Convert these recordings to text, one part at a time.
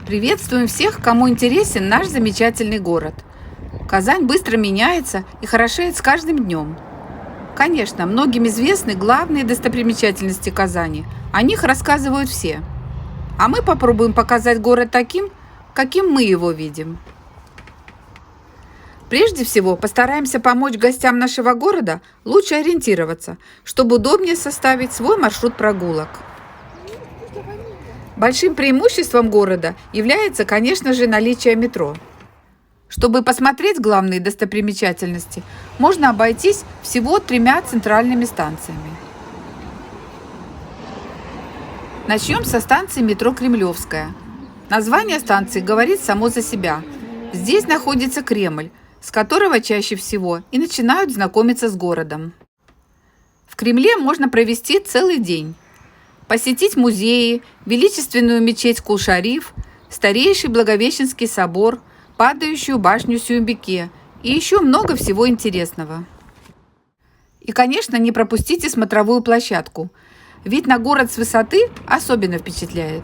Приветствуем всех, кому интересен наш замечательный город. Казань быстро меняется и хорошеет с каждым днем. Конечно, многим известны главные достопримечательности Казани. О них рассказывают все. А мы попробуем показать город таким, каким мы его видим. Прежде всего, постараемся помочь гостям нашего города лучше ориентироваться, чтобы удобнее составить свой маршрут прогулок. Большим преимуществом города является, конечно же, наличие метро. Чтобы посмотреть главные достопримечательности, можно обойтись всего 3 центральными станциями. Начнем со станции метро Кремлевская. Название станции говорит само за себя. Здесь находится Кремль, с которого чаще всего и начинают знакомиться с городом. В Кремле можно провести целый день. Посетить музеи, величественную мечеть Кул-Шариф, старейший Благовещенский собор, падающую башню Сюмбике и еще много всего интересного. И, конечно, не пропустите смотровую площадку. Вид на город с высоты особенно впечатляет.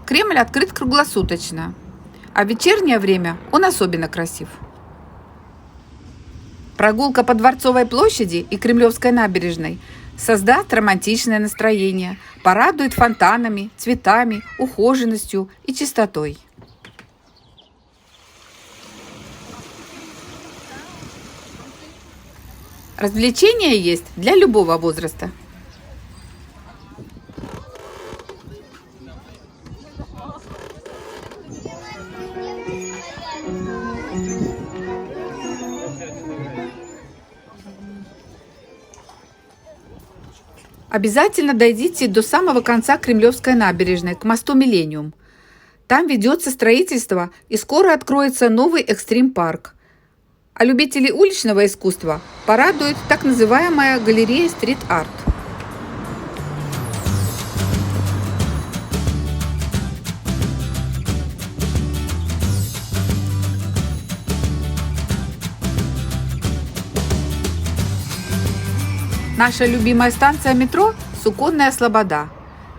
Кремль открыт круглосуточно, а в вечернее время он особенно красив. Прогулка по Дворцовой площади и Кремлевской набережной создаст романтичное настроение, порадует фонтанами, цветами, ухоженностью и чистотой. Развлечения есть для любого возраста. Обязательно дойдите до самого конца Кремлевской набережной, к мосту Миллениум. Там ведется строительство и скоро откроется новый экстрим-парк. А любителей уличного искусства порадует так называемая галерея стрит-арт. Наша любимая станция метро – Суконная Слобода.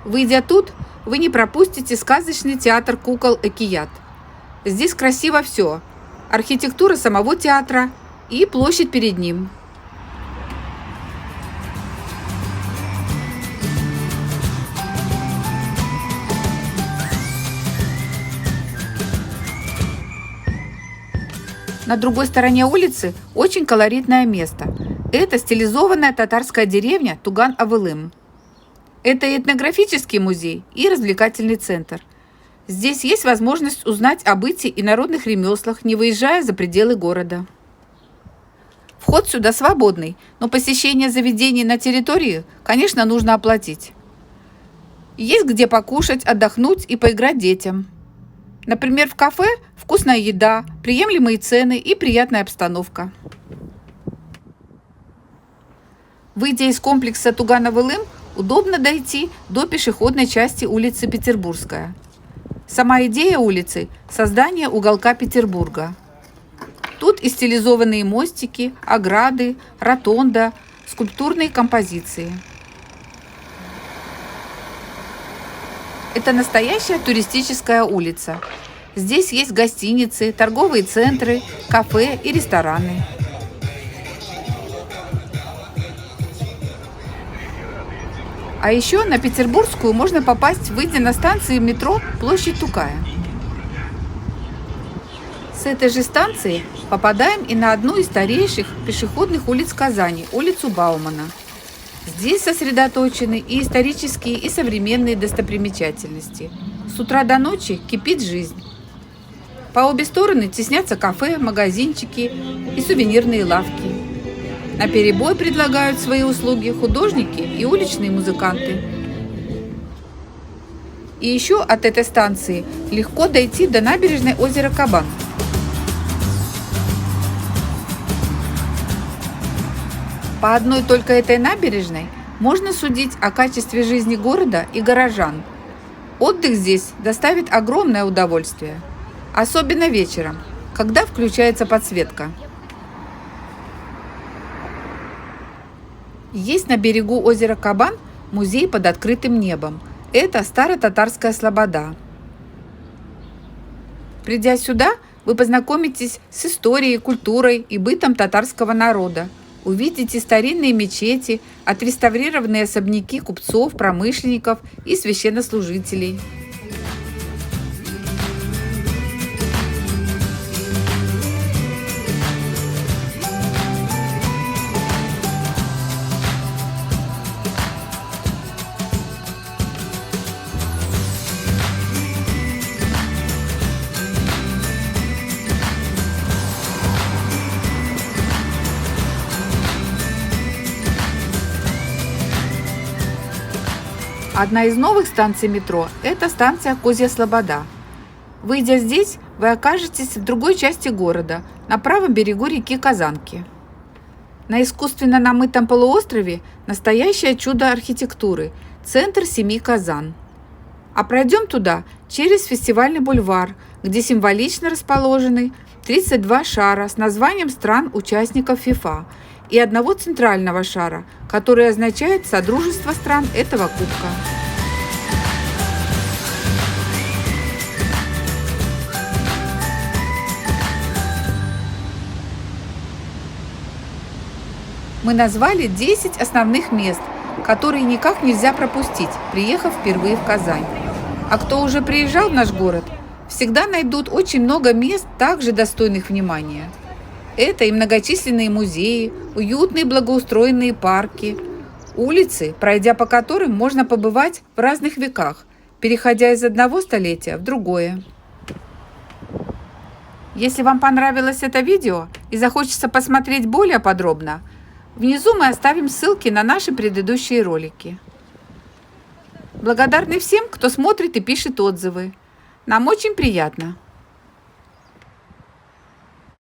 Выйдя тут, вы не пропустите сказочный театр кукол Экият. Здесь красиво все – архитектура самого театра и площадь перед ним. На другой стороне улицы очень колоритное место. Это стилизованная татарская деревня Туган-Авылым. Это и этнографический музей, и развлекательный центр. Здесь есть возможность узнать о быте и народных ремеслах, не выезжая за пределы города. Вход сюда свободный, но посещение заведений на территории, конечно, нужно оплатить. Есть где покушать, отдохнуть и поиграть детям. Например, в кафе вкусная еда, приемлемые цены и приятная обстановка. Выйдя из комплекса Туган-Авылым, удобно дойти до пешеходной части улицы Петербургская. Сама идея улицы – создание уголка Петербурга. Тут и стилизованные мостики, ограды, ротонда, скульптурные композиции. Это настоящая туристическая улица. Здесь есть гостиницы, торговые центры, кафе и рестораны. А еще на Петербургскую можно попасть, выйдя на станции метро Площадь Тукая. С этой же станции попадаем и на одну из старейших пешеходных улиц Казани – улицу Баумана. Здесь сосредоточены и исторические, и современные достопримечательности. С утра до ночи кипит жизнь. По обе стороны теснятся кафе, магазинчики и сувенирные лавки. Наперебой предлагают свои услуги художники и уличные музыканты. И еще от этой станции легко дойти до набережной озера Кабан. По одной только этой набережной можно судить о качестве жизни города и горожан. Отдых здесь доставит огромное удовольствие, особенно вечером, когда включается подсветка. Есть на берегу озера Кабан музей под открытым небом. Это старо-татарская слобода. Придя сюда, вы познакомитесь с историей, культурой и бытом татарского народа. Увидите старинные мечети, отреставрированные особняки купцов, промышленников и священнослужителей. Одна из новых станций метро – это станция Козья Слобода. Выйдя здесь, вы окажетесь в другой части города, на правом берегу реки Казанки. На искусственно намытом полуострове настоящее чудо архитектуры – центр семьи Казан. А пройдем туда через фестивальный бульвар, где символично расположены 32 шара с названием стран-участников ФИФА и одного центрального шара, который означает «Содружество стран этого кубка». Мы назвали 10 основных мест, которые никак нельзя пропустить, приехав впервые в Казань. А кто уже приезжал в наш город, всегда найдут очень много мест, также достойных внимания. Это и многочисленные музеи, уютные благоустроенные парки, улицы, пройдя по которым можно побывать в разных веках, переходя из одного столетия в другое. Если вам понравилось это видео и захочется посмотреть более подробно, внизу мы оставим ссылки на наши предыдущие ролики. Благодарны всем, кто смотрит и пишет отзывы. Нам очень приятно.